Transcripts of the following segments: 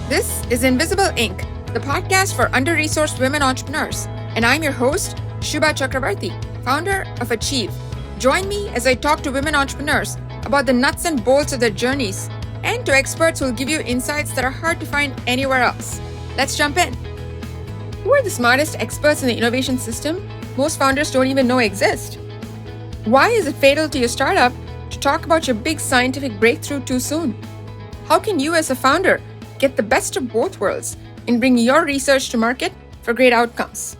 This is Invisible Inc., the podcast for under-resourced women entrepreneurs. And I'm your host, Shubha Chakravarti, founder of Achieve. Join me as I talk to women entrepreneurs about the nuts and bolts of their journeys and to experts who will give you insights that are hard to find anywhere else. Let's jump in. Who are the smartest experts in the innovation system most founders don't even know exist? Why is it fatal to your startup to talk about your big scientific breakthrough too soon? How can you as a founder get the best of both worlds and bring your research to market for great outcomes?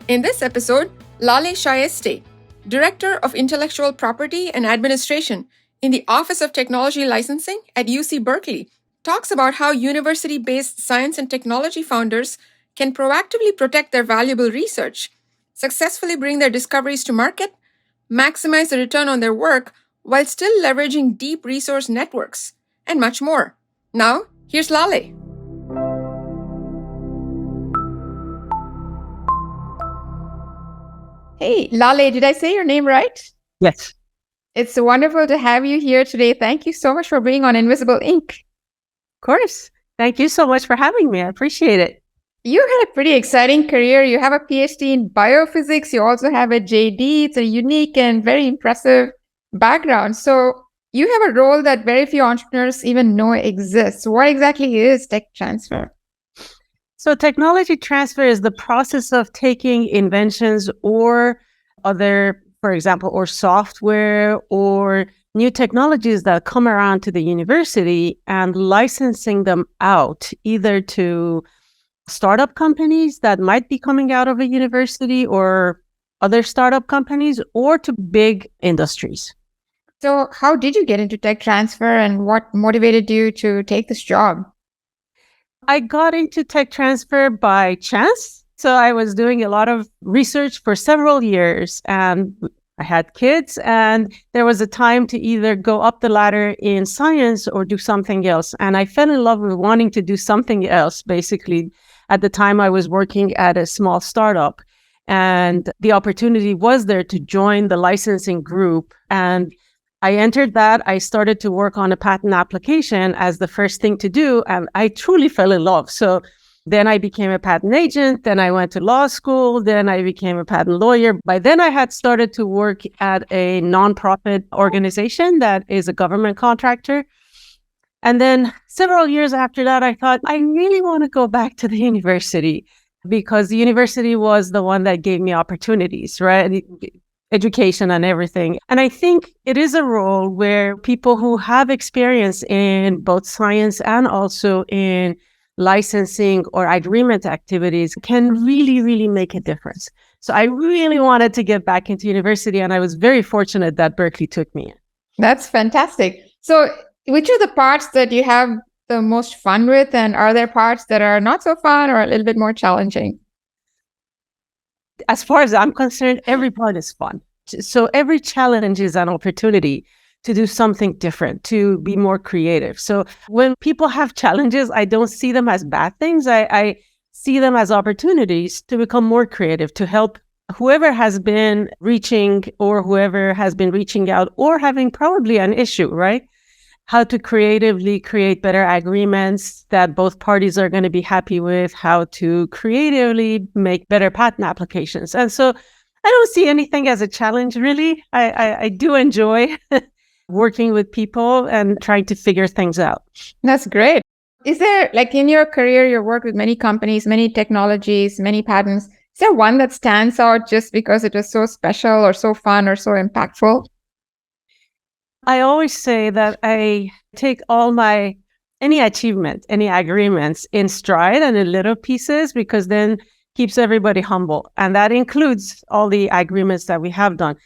In this episode, Laleh Shayesteh, Director of Intellectual Property and Administration in the Office of Technology Licensing at UC Berkeley, talks about how university-based science and technology founders can proactively protect their valuable research, successfully bring their discoveries to market, maximize the return on their work while still leveraging deep resource networks, and much more. Now, here's Laleh. Hey, Laleh, did I say your name right? Yes. It's wonderful to have you here today. Thank you so much for being on Invisible Inc. Of course. Thank you so much for having me. I appreciate it. You had a pretty exciting career. You have a PhD in biophysics. You also have a JD. It's a unique and very impressive background. So you have a role that very few entrepreneurs even know exists. What exactly is tech transfer? So technology transfer is the process of taking inventions or other, for example, or software or new technologies that come around to the university and licensing them out either to startup companies that might be coming out of a university or other startup companies or to big industries. So how did you get into tech transfer and what motivated you to take this job? I got into tech transfer by chance. So I was doing a lot of research for several years and I had kids and there was a time to either go up the ladder in science or do something else. And I fell in love with wanting to do something else. Basically, at the time I was working at a small startup and the opportunity was there to join the licensing group. And I entered that. I started to work on a patent application as the first thing to do. And I truly fell in love. So then I became a patent agent. Then I went to law school. Then I became a patent lawyer. By then I had started to work at a nonprofit organization that is a government contractor. And then several years after that, I thought, I really want to go back to the university because the university was the one that gave me opportunities, right? Education and everything. And I think it is a role where people who have experience in both science and also in licensing or agreement activities can really, really make a difference. So I really wanted to get back into university and I was very fortunate that Berkeley took me in. That's fantastic. So which are the parts that you have the most fun with, and are there parts that are not so fun or a little bit more challenging? As far as I'm concerned, every part is fun. So every challenge is an opportunity to do something different, to be more creative. So when people have challenges, I don't see them as bad things. I see them as opportunities to become more creative, to help whoever has been reaching or whoever has been reaching out or having probably an issue, right? How to creatively create better agreements that both parties are going to be happy with, how to creatively make better patent applications. And so I don't see anything as a challenge, really. I do enjoy working with people and trying to figure things out. That's great. Is there, like in your career, you work with many companies, many technologies, many patents. Is there one that stands out just because it was so special or so fun or so impactful? I always say that I take any achievement, any agreements in stride and in little pieces because then keeps everybody humble. And that includes all the agreements that we have done.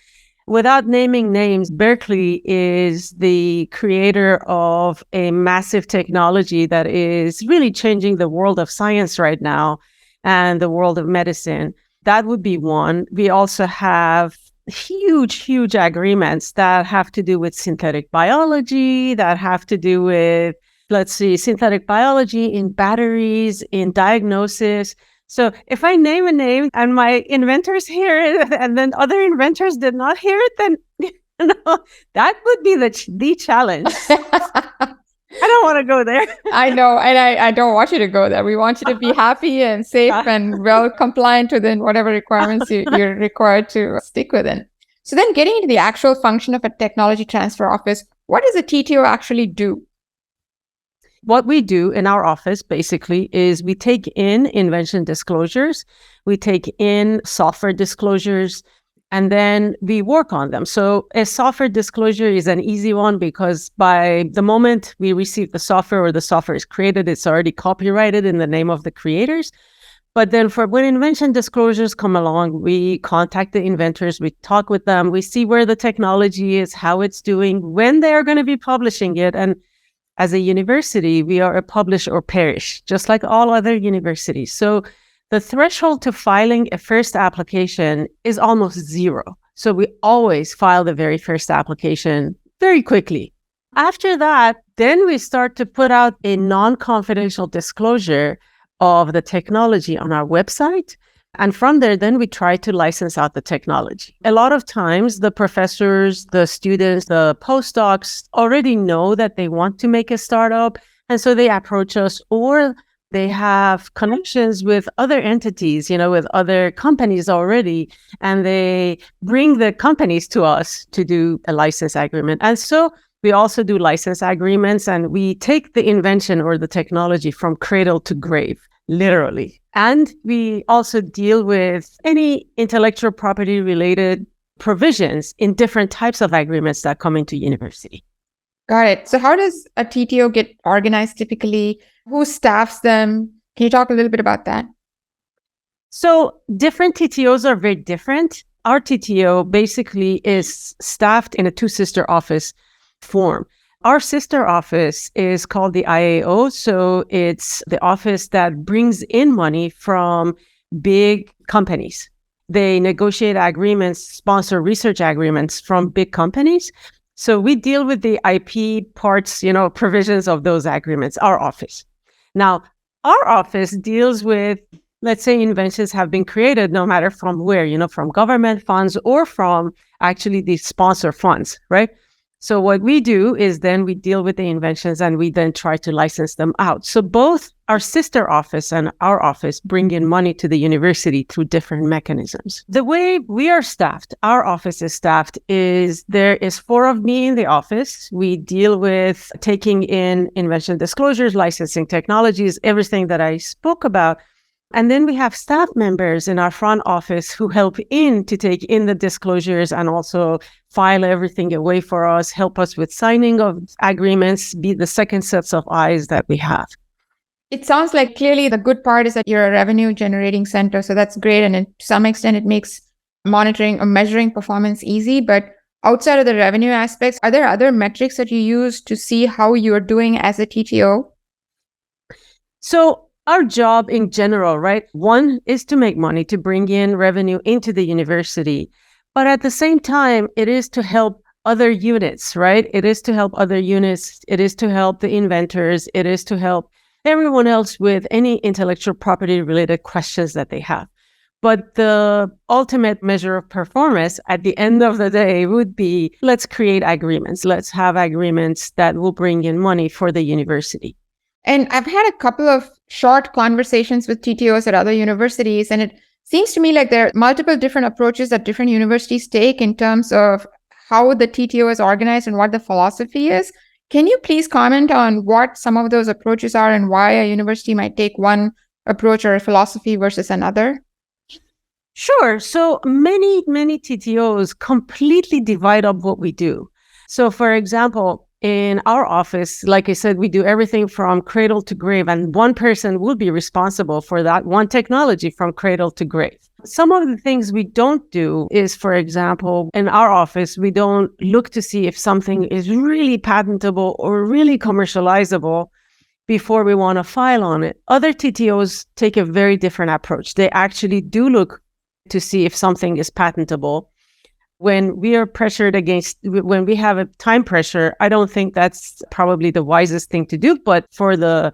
Without naming names, Berkeley is the creator of a massive technology that is really changing the world of science right now and the world of medicine. That would be one. We also have huge agreements that have to do with synthetic biology, that have to do with, synthetic biology in batteries, in diagnosis. So if I name a name and my inventors hear it and then other inventors did not hear it, then that would be the challenge. I don't want to go there. I know, and I don't want you to go there. We want you to be happy and safe and well compliant within whatever requirements you're required to stick within. So then getting into the actual function of a technology transfer office, what does a TTO actually do? What we do in our office basically is we take in invention disclosures, we take in software disclosures, and then we work on them. So a software disclosure is an easy one because by the moment we receive the software or the software is created, it's already copyrighted in the name of the creators. But then when invention disclosures come along, we contact the inventors, we talk with them, we see where the technology is, how it's doing, when they are going to be publishing it. And as a university, we are a publish or perish, just like all other universities. So the threshold to filing a first application is almost zero. So we always file the very first application very quickly. After that, then we start to put out a non-confidential disclosure of the technology on our website. And from there, then we try to license out the technology. A lot of times, the professors, the students, the postdocs already know that they want to make a startup. And so they approach us, or they have connections with other entities, with other companies already. And they bring the companies to us to do a license agreement. And so we also do license agreements, and we take the invention or the technology from cradle to grave, literally. And we also deal with any intellectual property related provisions in different types of agreements that come into university. Got it. So how does a TTO get organized typically? Who staffs them? Can you talk a little bit about that? So different TTOs are very different. Our TTO basically is staffed in a two-sister office form. Our sister office is called the IAO. So it's the office that brings in money from big companies. They negotiate agreements, sponsor research agreements from big companies. So we deal with the IP parts, provisions of those agreements, our office. Now, our office deals with, let's say, inventions have been created no matter from where, from government funds or from actually the sponsor funds, right? So what we do is then we deal with the inventions and we then try to license them out. So both our sister office and our office bring in money to the university through different mechanisms. The way we are staffed, our office is staffed, is there is 4 of me in the office. We deal with taking in invention disclosures, licensing technologies, everything that I spoke about. And then we have staff members in our front office who help to take in the disclosures and also file everything away for us, help us with signing of agreements, be the second sets of eyes that we have. It sounds like clearly the good part is that you're a revenue generating center. So that's great. And to some extent, it makes monitoring or measuring performance easy. But outside of the revenue aspects, are there other metrics that you use to see how you're doing as a TTO? So our job in general, right? One is to make money, to bring in revenue into the university. But at the same time, it is to help other units, right? It is to help other units. It is to help the inventors. It is to help everyone else with any intellectual property related questions that they have. But the ultimate measure of performance at the end of the day would be, let's create agreements. Let's have agreements that will bring in money for the university. And I've had a couple of short conversations with TTOs at other universities, and it seems to me like there are multiple different approaches that different universities take in terms of how the TTO is organized and what the philosophy is. Can you please comment on what some of those approaches are and why a university might take one approach or a philosophy versus another? Sure. So many TTOs completely divide up what we do. So for example, in our office, like I said, we do everything from cradle to grave, and one person will be responsible for that one technology from cradle to grave. Some of the things we don't do is, for example, in our office, we don't look to see if something is really patentable or really commercializable before we want to file on it. Other TTOs take a very different approach. They actually do look to see if something is patentable. When we are when we have a time pressure, I don't think that's probably the wisest thing to do. But for the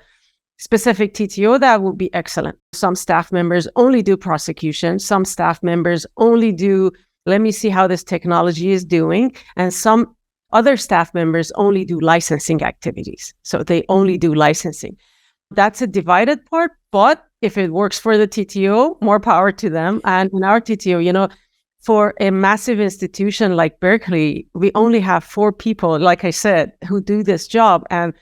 specific TTO, that would be excellent. Some staff members only do prosecution. Some staff members only do, let me see how this technology is doing. And some Other staff members only do licensing activities. So they only do licensing. That's a divided part, but if it works for the TTO, more power to them. And in our TTO, for a massive institution like Berkeley, we only have 4 people, like I said, who do this job. And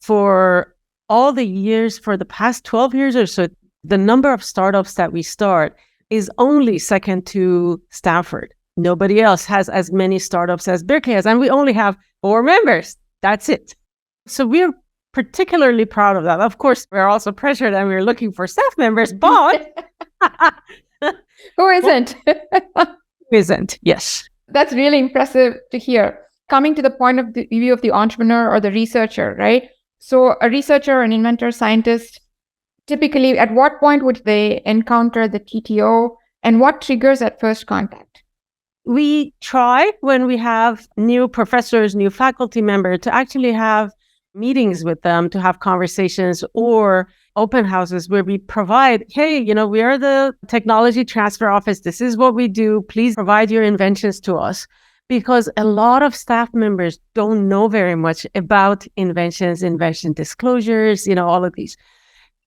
for all the years, for the past 12 years or so, the number of startups that we start is only second to Stanford. Nobody else has as many startups as Berkeley has, and we only have 4 members. That's it. So we're particularly proud of that. Of course, we're also pressured and we're looking for staff members, but who isn't? Isn't, yes. That's really impressive to hear. Coming to the point of the view of the entrepreneur or the researcher, right? So a researcher, an inventor, scientist, typically at what point would they encounter the TTO and what triggers that first contact? We try when we have new professors, new faculty members to actually have meetings with them, to have conversations or open houses where we provide, hey, we are the technology transfer office. This is what we do. Please provide your inventions to us. Because a lot of staff members don't know very much about inventions, invention disclosures, all of these.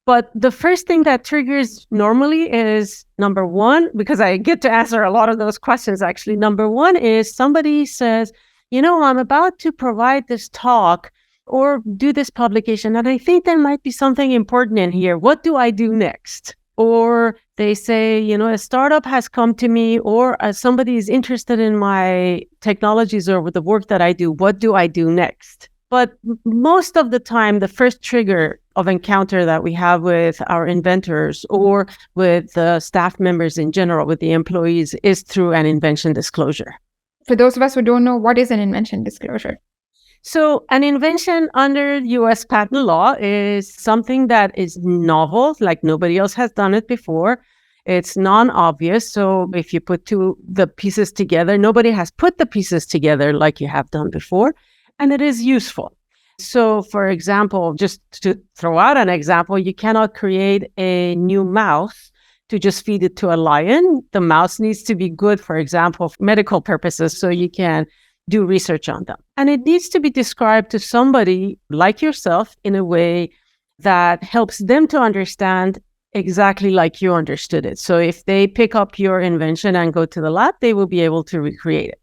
But the first thing that triggers normally is, number one, because I get to answer a lot of those questions, actually. Number one is somebody says, I'm about to provide this talk or do this publication, and I think there might be something important in here. What do I do next? Or they say, a startup has come to me, or somebody is interested in my technologies or with the work that I do. What do I do next? But most of the time, the first trigger of encounter that we have with our inventors or with the staff members in general, with the employees, is through an invention disclosure. For those of us who don't know, what is an invention disclosure? So an invention under U.S. patent law is something that is novel, like nobody else has done it before. It's non-obvious. So if you put the pieces together, nobody has put the pieces together like you have done before, and it is useful. So for example, just to throw out an example, you cannot create a new mouse to just feed it to a lion. The mouse needs to be good, for example, for medical purposes, so you can do research on them. And it needs to be described to somebody like yourself in a way that helps them to understand exactly like you understood it. So if they pick up your invention and go to the lab, they will be able to recreate it.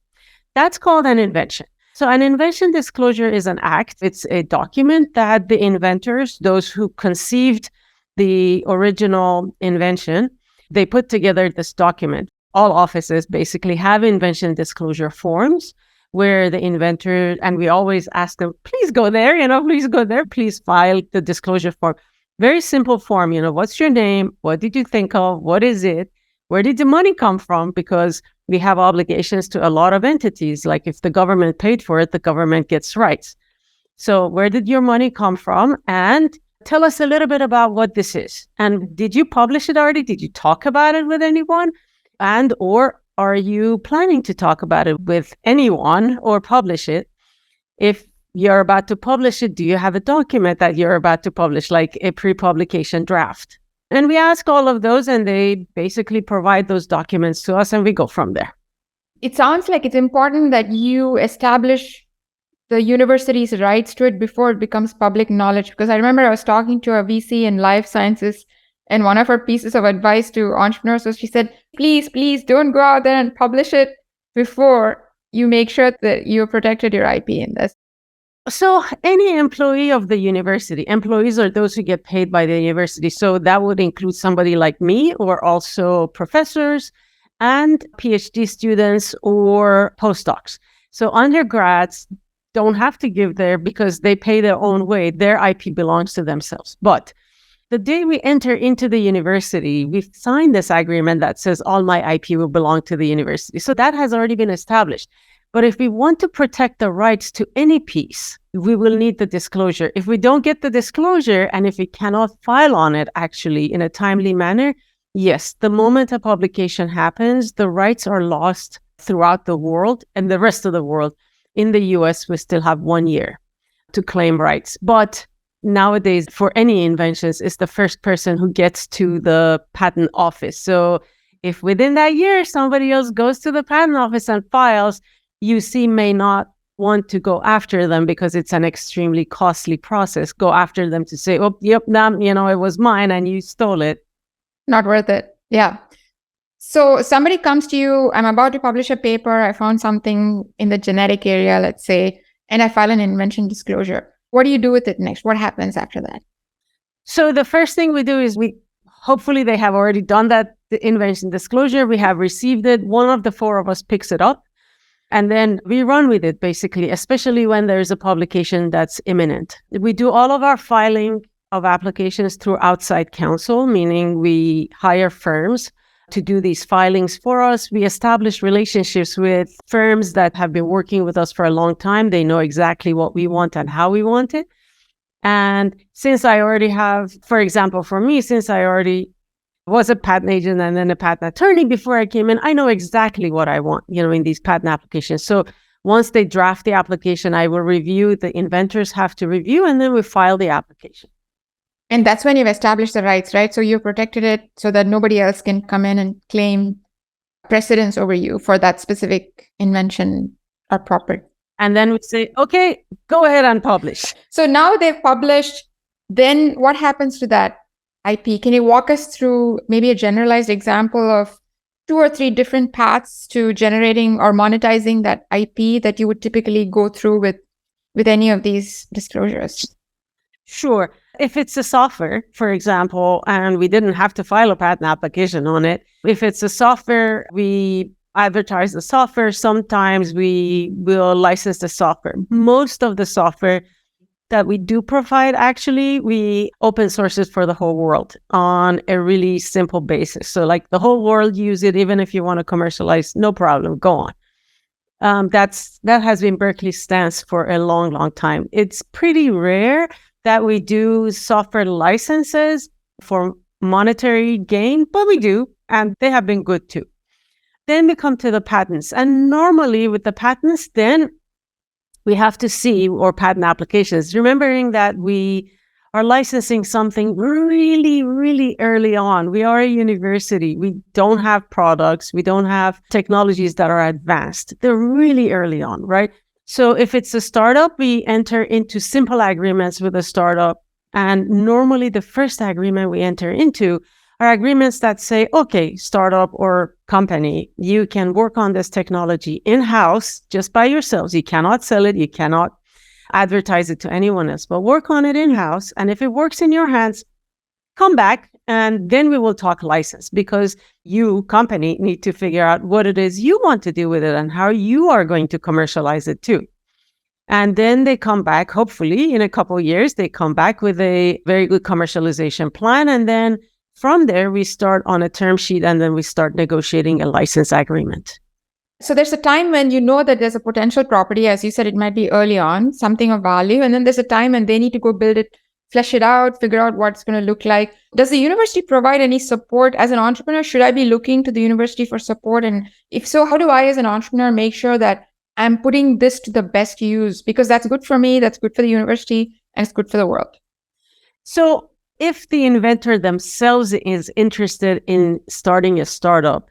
That's called an invention. So an invention disclosure is an act. It's a document that the inventors, those who conceived the original invention, they put together this document. All offices basically have invention disclosure forms where the inventor, and we always ask them, please go there, please go there, please file the disclosure form. Very simple form, what's your name? What did you think of? What is it? Where did the money come from? Because we have obligations to a lot of entities. Like if the government paid for it, the government gets rights. So where did your money come from? And tell us a little bit about what this is. And did you publish it already? Did you talk about it with anyone? And or are you planning to talk about it with anyone or publish it? If you're about to publish it, do you have a document that you're about to publish, like a pre-publication draft? And we ask all of those, and they basically provide those documents to us, and we go from there. It sounds like it's important that you establish the university's rights to it before it becomes public knowledge. Because I remember I was talking to a VC in life sciences, and one of her pieces of advice to entrepreneurs was she said, please don't go out there and publish it before you make sure that you protected your IP in this. So any employee of the university, employees are those who get paid by the university. So that would include somebody like me, or also professors and PhD students or postdocs. So undergrads don't have to give there because they pay their own way. Their IP belongs to themselves. But the day we enter into the university, we've signed this agreement that says all my IP will belong to the university. So that has already been established. But if we want to protect the rights to any piece, we will need the disclosure. If we don't get the disclosure, and if we cannot file on it actually in a timely manner, yes, the moment a publication happens, the rights are lost throughout the world, and the rest of the world. In the US, we still have 1 year to claim rights. But nowadays, for any inventions, it's the first person who gets to the patent office. So if within that year, somebody else goes to the patent office and files, UC may not want to go after them because it's an extremely costly process. Go after them to say, oh, yep, it was mine and you stole it. Not worth it. Yeah. So somebody comes to you, I'm about to publish a paper, I found something in the genetic area, let's say, and I file an invention disclosure. What do you do with it next? What happens after that? So the first thing we do is hopefully they have already done that, the invention disclosure. We have received it. One of the four of us picks it up and then we run with it, basically, especially when there's a publication that's imminent. We do all of our filing of applications through outside counsel, meaning we hire firms to do these filings for us. We establish relationships with firms that have been working with us for a long time. They know exactly what we want and how we want it. And since I already have, for example, for me, since I already was a patent agent and then a patent attorney before I came in, I know exactly what I want, in these patent applications. So once they draft the application, I will review, the inventors have to review, and then we file the application. And that's when you've established the rights, right? So you've protected it so that nobody else can come in and claim precedence over you for that specific invention or property. And then we say, okay, go ahead and publish. So now they've published, then what happens to that IP? Can you walk us through maybe a generalized example of 2 or 3 different paths to generating or monetizing that IP that you would typically go through with any of these disclosures? Sure. If it's a software, for example, and we didn't have to file a patent application on it, if it's a software, we advertise the software. Sometimes we will license the software. Most of the software that we do provide, actually, we open source it for the whole world on a really simple basis. So like the whole world use it, even if you want to commercialize, no problem, go on. That has been Berkeley's stance for a long, long time. It's pretty rare that we do software licenses for monetary gain, but we do, and they have been good too. Then we come to the patents. And normally with the patents, then we have to see, or patent applications, remembering that we are licensing something really, really early on. We are a university. We don't have products. We don't have technologies that are advanced. They're really early on, right? So if it's a startup, we enter into simple agreements with a startup. And normally the first agreement we enter into are agreements that say, okay, startup or company, you can work on this technology in-house just by yourselves. You cannot sell it. You cannot advertise it to anyone else, but work on it in-house. And if it works in your hands, come back and then we will talk license, because you, company, need to figure out what it is you want to do with it and how you are going to commercialize it too. And then they come back, hopefully in a couple of years, they come back with a very good commercialization plan. And then from there, we start on a term sheet and then we start negotiating a license agreement. So there's a time when you know that there's a potential property, as you said, it might be early on, something of value. And then there's a time when they need to go build it, flesh it out, figure out what it's going to look like. Does the university provide any support? As an entrepreneur, should I be looking to the university for support? And if so, how do I, as an entrepreneur, make sure that I'm putting this to the best use? Because that's good for me, that's good for the university, and it's good for the world. So if the inventor themselves is interested in starting a startup,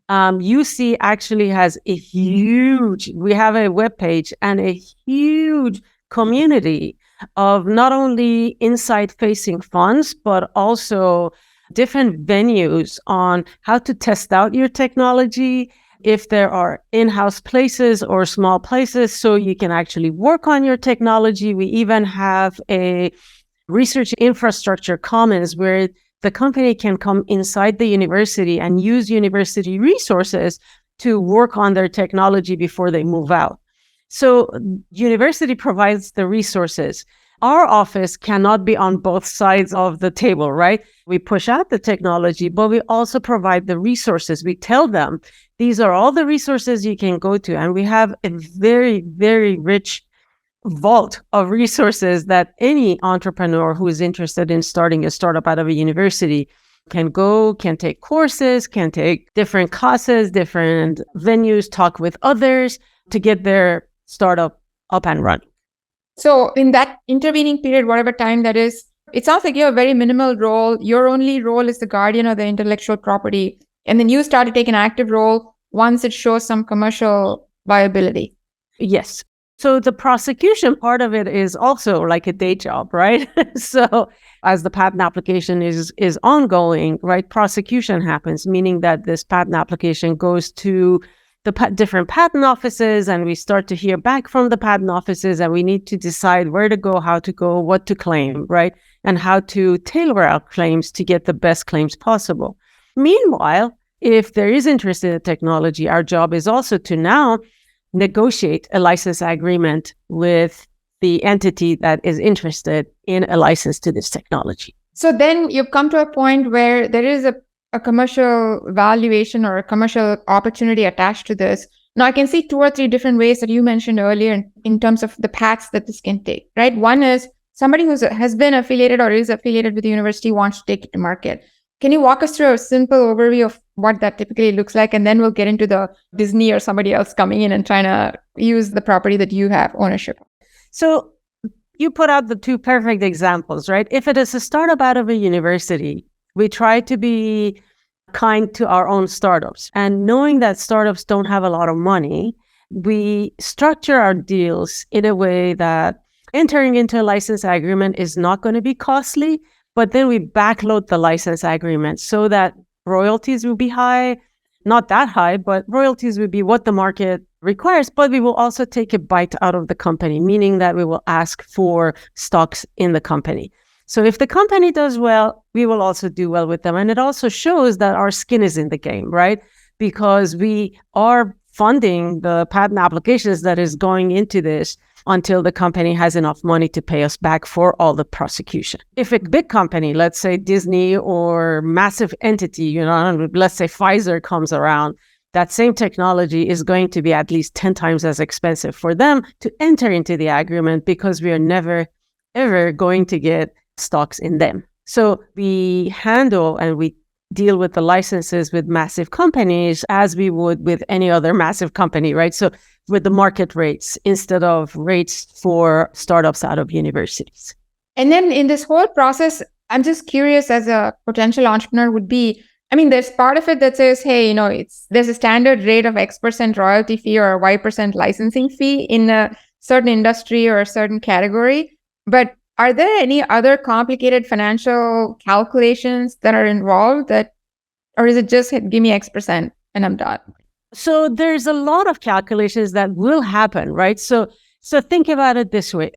UC actually has we have a webpage and a huge community of not only inside-facing funds, but also different venues on how to test out your technology, if there are in-house places or small places, so you can actually work on your technology. We even have a research infrastructure commons where the company can come inside the university and use university resources to work on their technology before they move out. So university provides the resources. Our office cannot be on both sides of the table, right? We push out the technology, but we also provide the resources. We tell them, these are all the resources you can go to. And we have a very, very rich vault of resources that any entrepreneur who is interested in starting a startup out of a university can go, can take courses, can take different classes, different venues, talk with others to get their startup up and running. So in that intervening period, whatever time that is, it sounds like you have a very minimal role. Your only role is the guardian of the intellectual property. And then you start to take an active role once it shows some commercial viability. Yes. So the prosecution part of it is also like a day job, right? So as the patent application is ongoing, right, prosecution happens, meaning that this patent application goes to the different patent offices, and we start to hear back from the patent offices, and we need to decide where to go, how to go, what to claim, right? And how to tailor our claims to get the best claims possible. Meanwhile, if there is interest in the technology, our job is also to now negotiate a license agreement with the entity that is interested in a license to this technology. So then you've come to a point where there is a commercial valuation or a commercial opportunity attached to this. Now, I can see 2 or 3 different ways that you mentioned earlier in terms of the paths that this can take, right? One is somebody who has been affiliated or is affiliated with the university wants to take it to market. Can you walk us through a simple overview of what that typically looks like? And then we'll get into the Disney or somebody else coming in and trying to use the property that you have ownership of. So you put out the 2 perfect examples, right? If it is a startup out of a university, we try to be kind to our own startups. And knowing that startups don't have a lot of money, we structure our deals in a way that entering into a license agreement is not going to be costly, but then we backload the license agreement so that royalties will be high, not that high, but royalties will be what the market requires, but we will also take a bite out of the company, meaning that we will ask for stocks in the company. So if the company does well, we will also do well with them. And it also shows that our skin is in the game, right? Because we are funding the patent applications that is going into this until the company has enough money to pay us back for all the prosecution. If a big company, let's say Disney or massive entity, let's say Pfizer comes around, that same technology is going to be at least 10 times as expensive for them to enter into the agreement because we are never, ever going to get stocks in them. So we handle and we deal with the licenses with massive companies as we would with any other massive company, right? So with the market rates instead of rates for startups out of universities. And then in this whole process, I'm just curious as a potential entrepreneur would be, there's part of it that says, hey, there's a standard rate of X% royalty fee or a Y% licensing fee in a certain industry or a certain category. But are there any other complicated financial calculations that are involved or is it just give me X% and I'm done? So there's a lot of calculations that will happen, right? So think about it this way.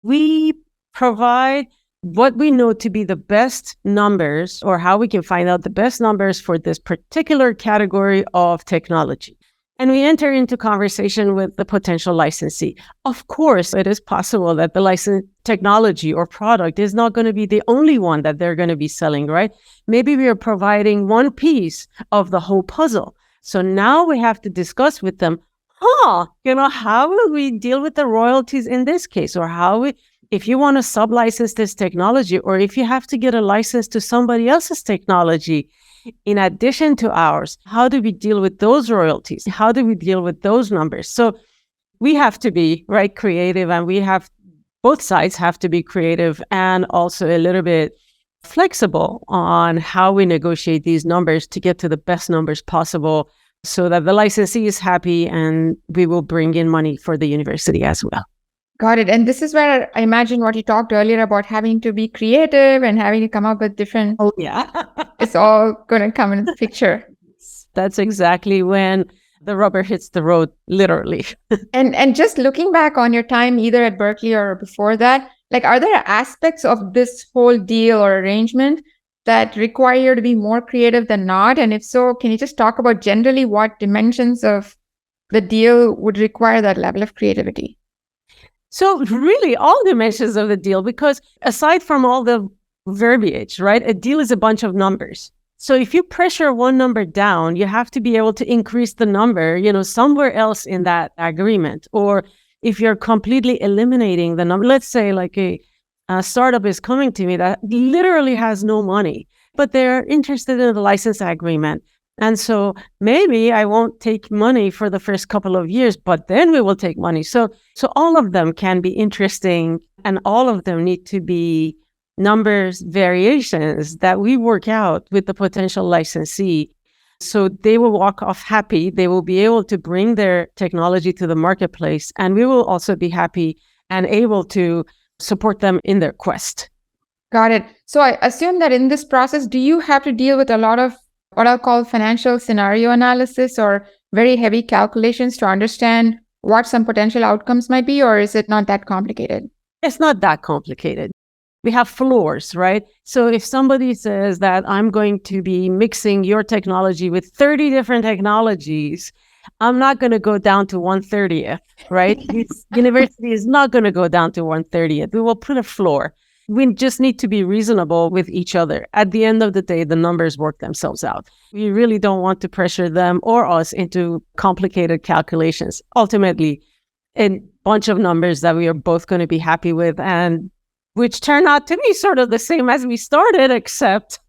We provide what we know to be the best numbers or how we can find out the best numbers for this particular category of technology. And we enter into conversation with the potential licensee. Of course, it is possible that the licensed technology or product is not going to be the only one that they're going to be selling, right? Maybe we are providing one piece of the whole puzzle. So now we have to discuss with them, how will we deal with the royalties in this case? Or if you want to sub-license this technology, or if you have to get a license to somebody else's technology, in addition to ours, how do we deal with those royalties? How do we deal with those numbers? So we have to be creative, and both sides have to be creative and also a little bit flexible on how we negotiate these numbers to get to the best numbers possible so that the licensee is happy and we will bring in money for the university as well. Got it. And this is where I imagine what you talked earlier about having to be creative and having to come up with different... Oh, yeah. It's all going to come into the picture. That's exactly when the rubber hits the road, literally. And just looking back on your time, either at Berkeley or before that, are there aspects of this whole deal or arrangement that require you to be more creative than not? And if so, can you just talk about generally what dimensions of the deal would require that level of creativity? So really all dimensions of the deal, because aside from all the verbiage, right, a deal is a bunch of numbers. So if you pressure one number down, you have to be able to increase the number, somewhere else in that agreement. Or if you're completely eliminating the number, let's say a startup is coming to me that literally has no money, but they're interested in the license agreement. And so maybe I won't take money for the first couple of years, but then we will take money. So all of them can be interesting, and all of them need to be numbers variations that we work out with the potential licensee So they will walk off happy. They will be able to bring their technology to the marketplace, and we will also be happy and able to support them in their quest. Got it. So I assume that in this process, do you have to deal with a lot of what I'll call financial scenario analysis or very heavy calculations to understand what some potential outcomes might be, or is it not that complicated? It's not that complicated. We have floors, right? So if somebody says that I'm going to be mixing your technology with 30 different technologies, I'm not going to go down to 1/30th, right? This university is not going to go down to 1/30th. We will put a floor. We just need to be reasonable with each other. At the end of the day, the numbers work themselves out. We really don't want to pressure them or us into complicated calculations. Ultimately, a bunch of numbers that we are both going to be happy with, and which turn out to be sort of the same as we started, except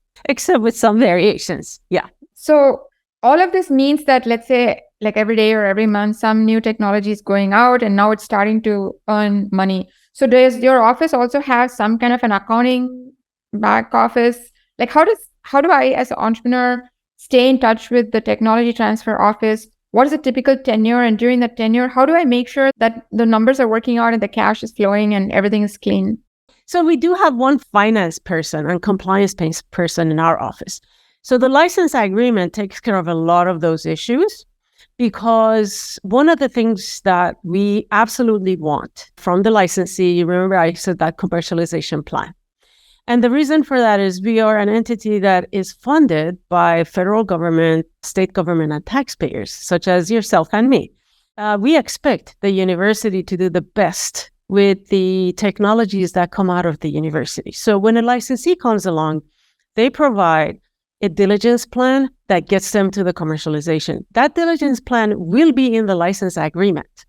with some variations. Yeah. So all of this means that, let's say, like every day or every month, some new technology is going out and now it's starting to earn money. So does your office also have some kind of an accounting back office? Like how do I as an entrepreneur stay in touch with the technology transfer office? What is a typical tenure? And during that tenure, how do I make sure that the numbers are working out and the cash is flowing and everything is clean? So we do have one finance person and compliance person in our office. So the license agreement takes care of a lot of those issues, because one of the things that we absolutely want from the licensee, remember I said that commercialization plan. And the reason for that is we are an entity that is funded by federal government, state government, and taxpayers, such as yourself and me. We expect the university to do the best with the technologies that come out of the university. So when a licensee comes along, they provide a diligence plan that gets them to the commercialization. That diligence plan will be in the license agreement,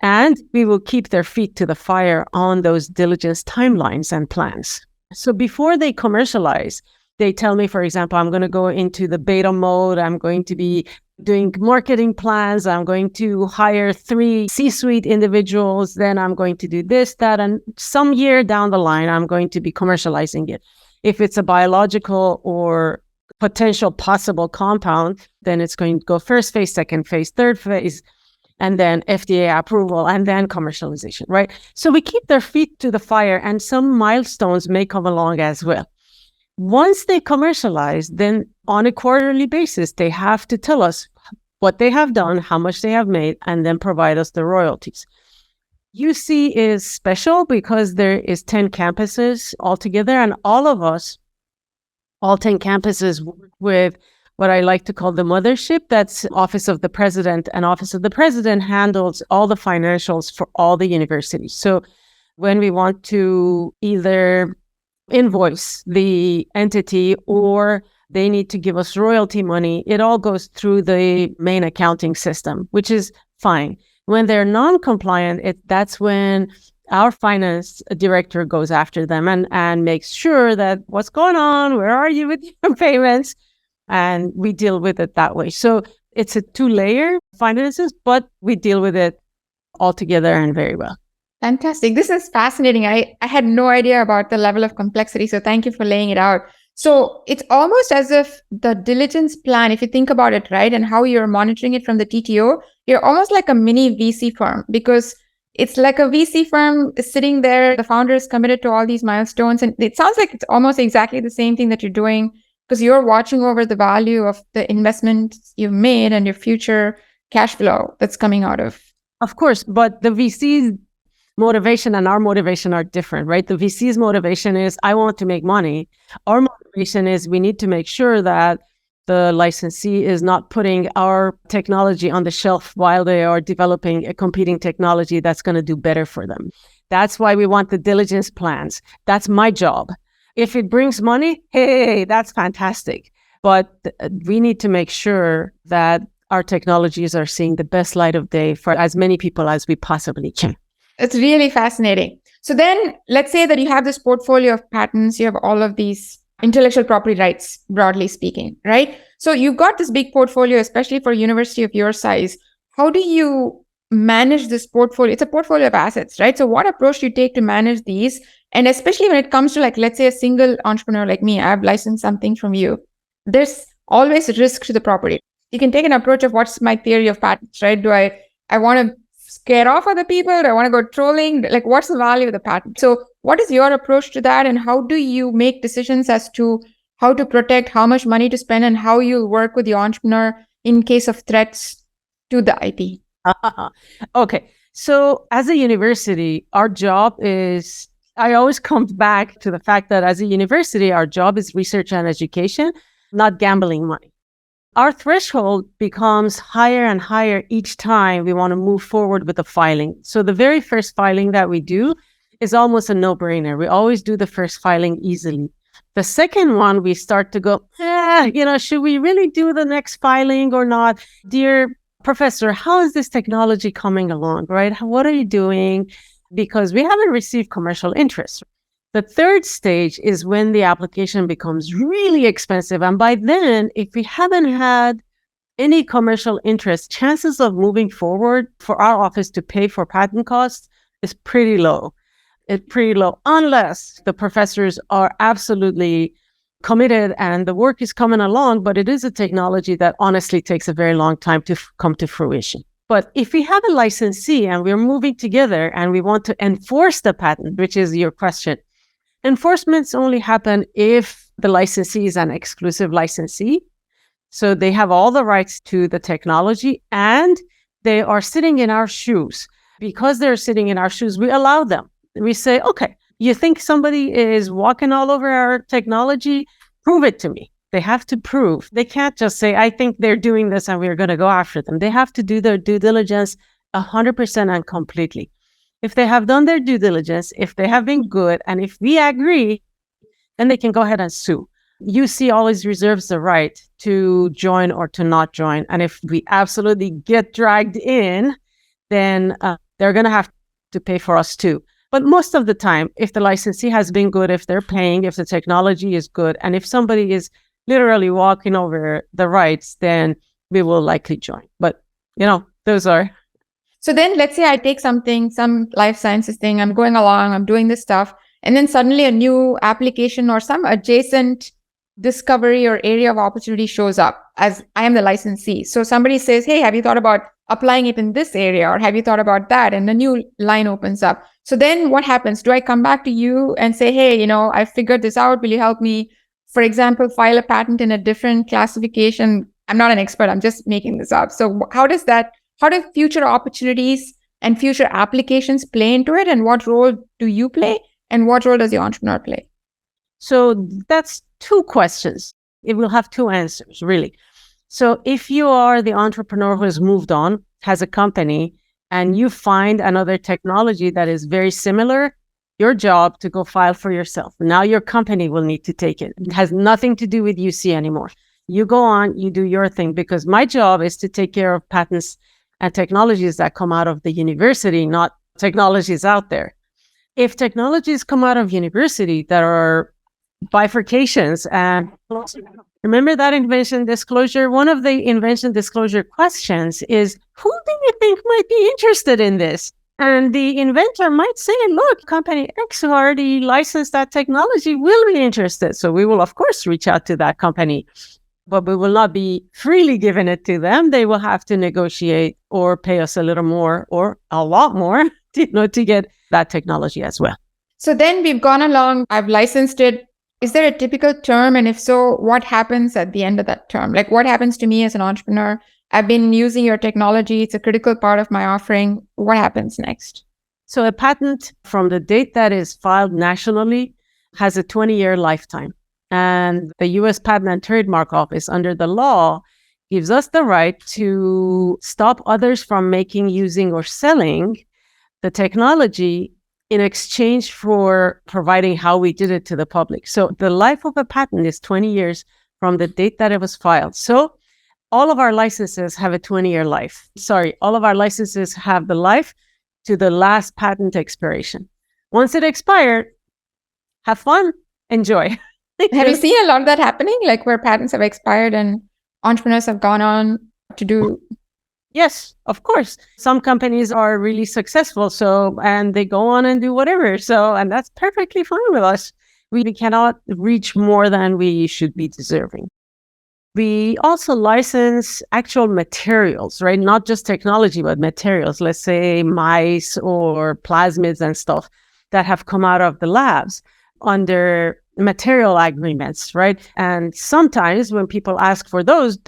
and we will keep their feet to the fire on those diligence timelines and plans. So before they commercialize, they tell me, for example, I'm going to go into the beta mode. I'm going to be doing marketing plans. I'm going to hire 3 C-suite individuals. Then I'm going to do this, that, and some year down the line, I'm going to be commercializing it. If it's a biological or potential possible compound, then it's going to go first phase, second phase, third phase, and then FDA approval, and then commercialization, right? So we keep their feet to the fire, and some milestones may come along as well. Once they commercialize, then on a quarterly basis, they have to tell us what they have done, how much they have made, and then provide us the royalties. UC is special because there is 10 campuses altogether, and all of us, all 10 campuses, work with what I like to call the mothership. That's Office of the President, and Office of the President handles all the financials for all the universities. So when we want to either invoice the entity or they need to give us royalty money, it all goes through the main accounting system, which is fine. When they're non-compliant, that's when our finance director goes after them and makes sure that what's going on, where are you with your payments? And we deal with it that way. So it's a 2-layer finances, but we deal with it all together and very well. Fantastic. This is fascinating. I had no idea about the level of complexity. So thank you for laying it out. So it's almost as if the diligence plan, if you think about it, right, and how you're monitoring it from the TTO, you're almost like a mini VC firm, because it's like a VC firm is sitting there. The founder is committed to all these milestones. And it sounds like it's almost exactly the same thing that you're doing, because you're watching over the value of the investments you've made and your future cash flow that's coming out of. Of course, but the VC's motivation and our motivation are different, right? The VC's motivation is, I want to make money. Our motivation is, we need to make sure that the licensee is not putting our technology on the shelf while they are developing a competing technology that's going to do better for them. That's why we want the diligence plans. That's my job. If it brings money, hey, that's fantastic. But we need to make sure that our technologies are seeing the best light of day for as many people as we possibly can. It's really fascinating. So then let's say that you have this portfolio of patents, you have all of these intellectual property rights, broadly speaking, right? So you've got this big portfolio, especially for a university of your size. How do you manage this portfolio? It's a portfolio of assets, right? So what approach do you take to manage these? And especially when it comes to, like, let's say a single entrepreneur like me, I've licensed something from you. There's always risk to the property. You can take an approach of what's my theory of patents, right? Do I want to scare off other people? Do I want to go trolling? Like, what's the value of the patent? So what is your approach to that? And how do you make decisions as to how to protect, how much money to spend, and how you'll work with the entrepreneur in case of threats to the IP? Okay. So as a university, our job is, I always come back to the fact that as a university, our job is research and education, not gambling money. Our threshold becomes higher and higher each time we want to move forward with the filing. So the very first filing that we do is almost a no-brainer. We always do the first filing easily. The second one, we start to go, should we really do the next filing or not? Dear professor, how is this technology coming along, right? What are you doing? Because we haven't received commercial interest. The third stage is when the application becomes really expensive. And by then, if we haven't had any commercial interest, chances of moving forward for our office to pay for patent costs is pretty low. It's pretty low unless the professors are absolutely committed and the work is coming along, but it is a technology that honestly takes a very long time to come to fruition. But if we have a licensee and we're moving together and we want to enforce the patent, which is your question, enforcements only happen if the licensee is an exclusive licensee. So they have all the rights to the technology and they are sitting in our shoes. Because they're sitting in our shoes, we allow them. We say, okay, you think somebody is walking all over our technology? Prove it to me. They have to prove. They can't just say, I think they're doing this and we're going to go after them. They have to do their due diligence 100% and completely. If they have done their due diligence, if they have been good, and if we agree, then they can go ahead and sue. UC always reserves the right to join or to not join. And if we absolutely get dragged in, then they're going to have to pay for us too. But most of the time, if the licensee has been good, if they're paying, if the technology is good, and if somebody is literally walking over the rights, then we will likely join. But, those are. So then let's say I take something, some life sciences thing, I'm going along, I'm doing this stuff, and then suddenly a new application or some adjacent discovery or area of opportunity shows up as I am the licensee. So somebody says, hey, have you thought about applying it in this area? Or have you thought about that? And a new line opens up. So then what happens? Do I come back to you and say, hey, I figured this out. Will you help me, for example, file a patent in a different classification? I'm not an expert. I'm just making this up. So how do future opportunities and future applications play into it? And what role do you play? And what role does the entrepreneur play? So that's two questions. It will have two answers, really. So if you are the entrepreneur who has moved on, has a company, and you find another technology that is very similar, your job to go file for yourself. Now your company will need to take it. It has nothing to do with UC anymore. You go on, you do your thing, because my job is to take care of patents and technologies that come out of the university, not technologies out there. If technologies come out of university that are bifurcations, and remember that invention disclosure, one of the invention disclosure questions is, who do you think might be interested in this? And the inventor might say, look, company X who already licensed that technology will be interested. So we will, of course, reach out to that company, but we will not be freely giving it to them. They will have to negotiate or pay us a little more or a lot more to get that technology as well. So then we've gone along, I've licensed it. Is there a typical term? And if so, what happens at the end of that term? Like, what happens to me as an entrepreneur? I've been using your technology. It's a critical part of my offering. What happens next? So a patent from the date that is filed nationally has a 20-year lifetime. And the U.S. Patent and Trademark Office, under the law, gives us the right to stop others from making, using, or selling the technology in exchange for providing how we did it to the public. So the life of a patent is 20 years from the date that it was filed. So all of our licenses have a 20-year life. All of our licenses have the life to the last patent expiration. Once it expired, have fun, enjoy. Have you seen a lot of that happening, like where patents have expired and entrepreneurs have gone on to do? Yes, of course. Some companies are really successful, and they go on and do whatever. And that's perfectly fine with us. We cannot reach more than we should be deserving. We also license actual materials, right? Not just technology, but materials. Let's say mice or plasmids and stuff that have come out of the labs under material agreements, right? And sometimes when people ask for those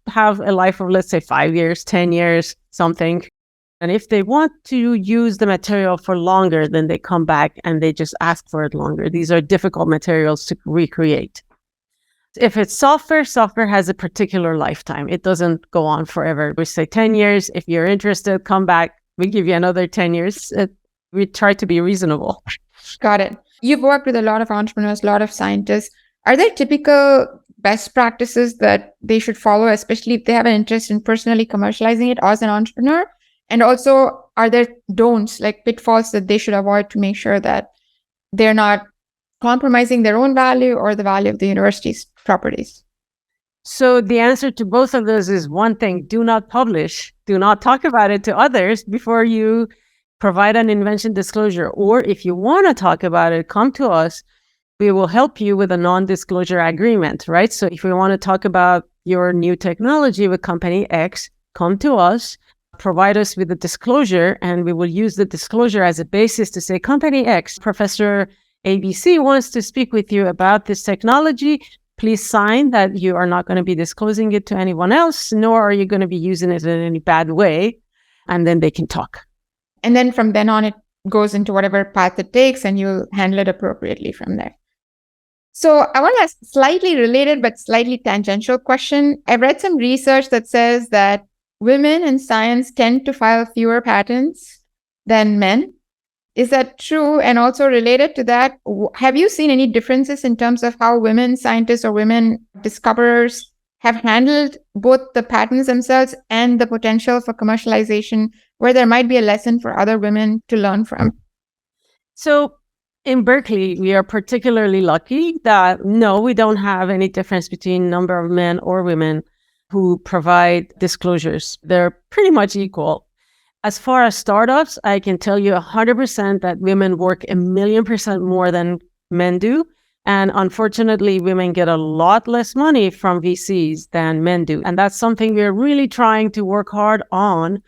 have a life of, let's say, 5 years, 10 years, something. And if they want to use the material for longer, then they come back and they just ask for it longer. These are difficult materials to recreate. If it's software has a particular lifetime. It doesn't go on forever. We say 10 years. If you're interested, come back. We give you another 10 years. We try to be reasonable. Got it. You've worked with a lot of entrepreneurs, a lot of scientists. Are there typical best practices that they should follow, especially if they have an interest in personally commercializing it as an entrepreneur? And also, are there don'ts, like pitfalls that they should avoid to make sure that they're not compromising their own value or the value of the university's properties? So the answer to both of those is one thing: do not publish, do not talk about it to others before you provide an invention disclosure. Or if you want to talk about it, come to us. We will help you with a non-disclosure agreement, right? So if we want to talk about your new technology with company X, come to us, provide us with a disclosure, and we will use the disclosure as a basis to say, company X, Professor ABC wants to speak with you about this technology. Please sign that you are not going to be disclosing it to anyone else, nor are you going to be using it in any bad way. And then they can talk. And then from then on, it goes into whatever path it takes, and you'll handle it appropriately from there. So I want to ask a slightly related but slightly tangential question. I've read some research that says that women in science tend to file fewer patents than men. Is that true? And also related to that, have you seen any differences in terms of how women scientists or women discoverers have handled both the patents themselves and the potential for commercialization, where there might be a lesson for other women to learn from? So in Berkeley, we are particularly lucky that no, we don't have any difference between number of men or women who provide disclosures. They're pretty much equal. As far as startups, I can tell you 100% that women work 1,000,000% more than men do. And unfortunately, women get a lot less money from VCs than men do. And that's something we're really trying to work hard on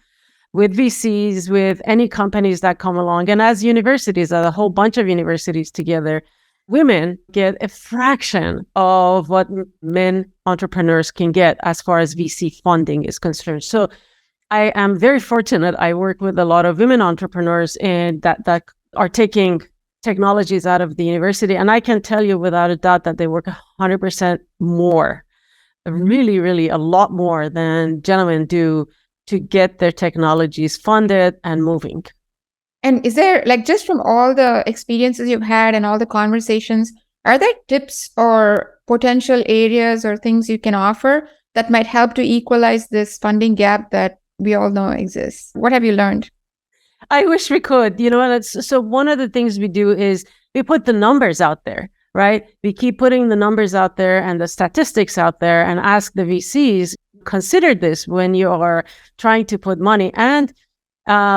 with VCs, with any companies that come along. And as universities, a whole bunch of universities together, women get a fraction of what men entrepreneurs can get as far as VC funding is concerned. So I am very fortunate. I work with a lot of women entrepreneurs and that are taking technologies out of the university. And I can tell you without a doubt that they work 100% more, really, really a lot more than gentlemen do to get their technologies funded and moving. And is there, like, just from all the experiences you've had and all the conversations, are there tips or potential areas or things you can offer that might help to equalize this funding gap that we all know exists? What have you learned? I wish we could, so one of the things we do is we put the numbers out there, right? We keep putting the numbers out there and the statistics out there and ask the VCs, consider this when you are trying to put money. And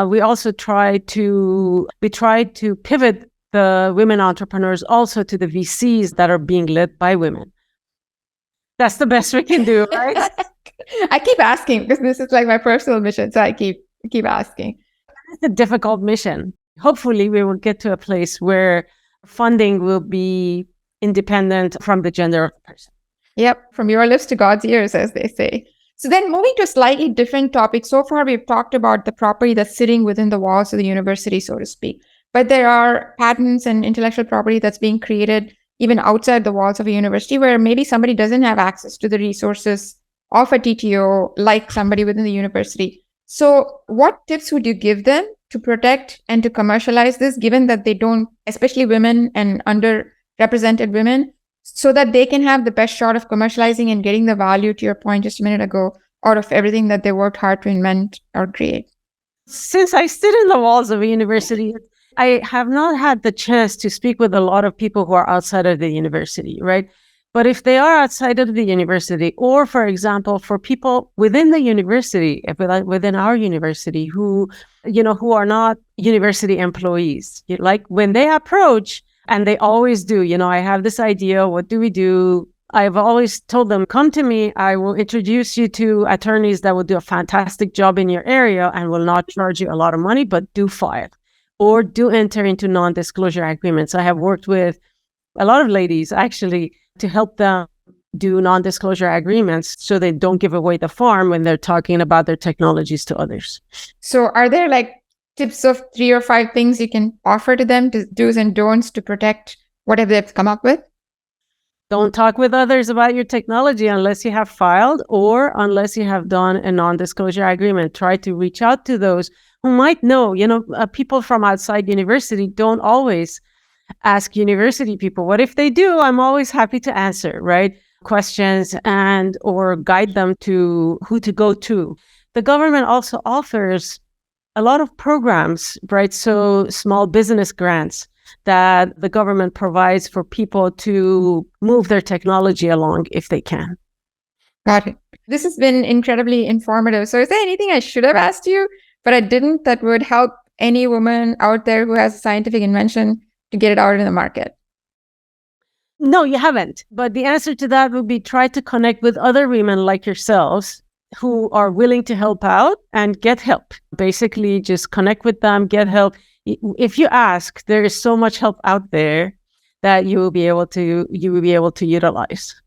we also try to pivot the women entrepreneurs also to the VCs that are being led by women. That's the best we can do, right? I keep asking because this is like my personal mission. So I keep asking. It's a difficult mission. Hopefully we will get to a place where funding will be independent from the gender of the person. Yep. From your lips to God's ears, as they say. So then moving to a slightly different topic. So far, we've talked about the property that's sitting within the walls of the university, so to speak. But there are patents and intellectual property that's being created even outside the walls of a university, where maybe somebody doesn't have access to the resources of a TTO like somebody within the university. So what tips would you give them to protect and to commercialize this, given that they don't, especially women and underrepresented women, so that they can have the best shot of commercializing and getting the value, to your point just a minute ago, out of everything that they worked hard to invent or create? Since I sit in the walls of a university, I have not had the chance to speak with a lot of people who are outside of the university, right? But if they are outside of the university, or for example, for people within the university, within our university, who are not university employees, like when they approach, and they always do, I have this idea, what do we do? I've always told them, come to me. I will introduce you to attorneys that will do a fantastic job in your area and will not charge you a lot of money, but do file or do enter into non-disclosure agreements. I have worked with a lot of ladies actually to help them do non-disclosure agreements so they don't give away the farm when they're talking about their technologies to others. So are there like tips of 3 or 5 things you can offer to them, to do's and don'ts to protect whatever they've come up with? Don't talk with others about your technology unless you have filed or unless you have done a non-disclosure agreement. Try to reach out to those who might know. People from outside university don't always ask university people. What if they do? I'm always happy to answer, right? Questions and or guide them to who to go to. The government also offers a lot of programs, right? So small business grants that the government provides for people to move their technology along if they can. Got it. This has been incredibly informative. So is there anything I should have asked you, but I didn't, that would help any woman out there who has a scientific invention to get it out in the market? No, you haven't. But the answer to that would be try to connect with other women like yourselves who are willing to help out and get help. Basically, just connect with them, get help. If you ask, there is so much help out there that you will be able to utilize.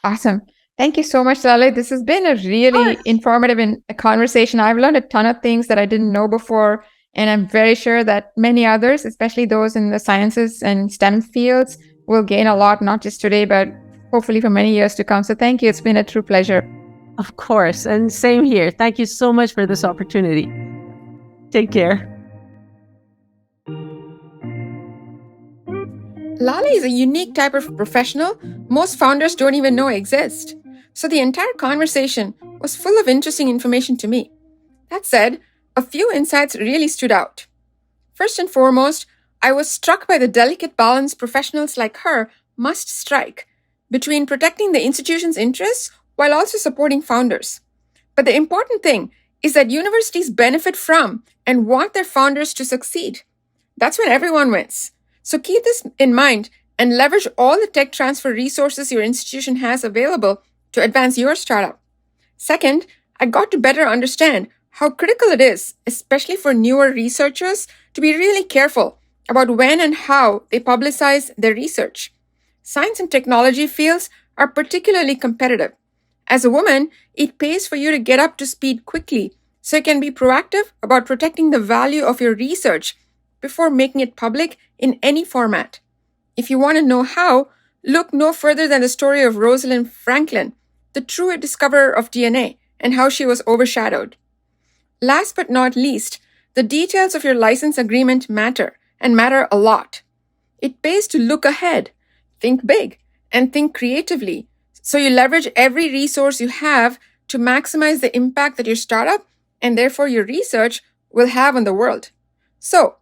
Awesome. Thank you so much, Laleh. This has been a really informative conversation. I've learned a ton of things that I didn't know before, and I'm very sure that many others, especially those in the sciences and STEM fields, will gain a lot, not just today, but hopefully for many years to come. So thank you. It's been a true pleasure. Of course. And same here. Thank you so much for this opportunity. Take care. Laleh is a unique type of professional most founders don't even know exist. So the entire conversation was full of interesting information to me. That said, a few insights really stood out. First and foremost, I was struck by the delicate balance professionals like her must strike between protecting the institution's interests while also supporting founders. But the important thing is that universities benefit from and want their founders to succeed. That's when everyone wins. So keep this in mind and leverage all the tech transfer resources your institution has available to advance your startup. Second, I got to better understand how critical it is, especially for newer researchers, to be really careful about when and how they publicize their research. Science and technology fields are particularly competitive. As a woman, it pays for you to get up to speed quickly so you can be proactive about protecting the value of your research before making it public in any format. If you want to know how, look no further than the story of Rosalind Franklin, the true discoverer of DNA, and how she was overshadowed. Last but not least, the details of your license agreement matter, and matter a lot. It pays to look ahead, think big, and think creatively, so you leverage every resource you have to maximize the impact that your startup, and therefore your research, will have on the world. So,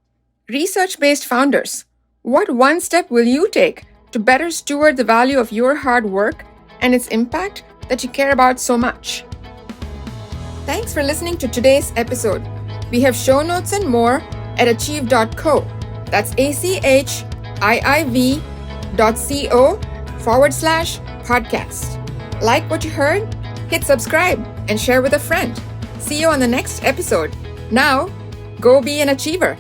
research-based founders, what one step will you take to better steward the value of your hard work and its impact that you care about so much? Thanks for listening to today's episode. We have show notes and more at achieve.co. That's achieve.co/podcast. Like what you heard? Hit subscribe and share with a friend. See you on the next episode. Now, go be an achiever.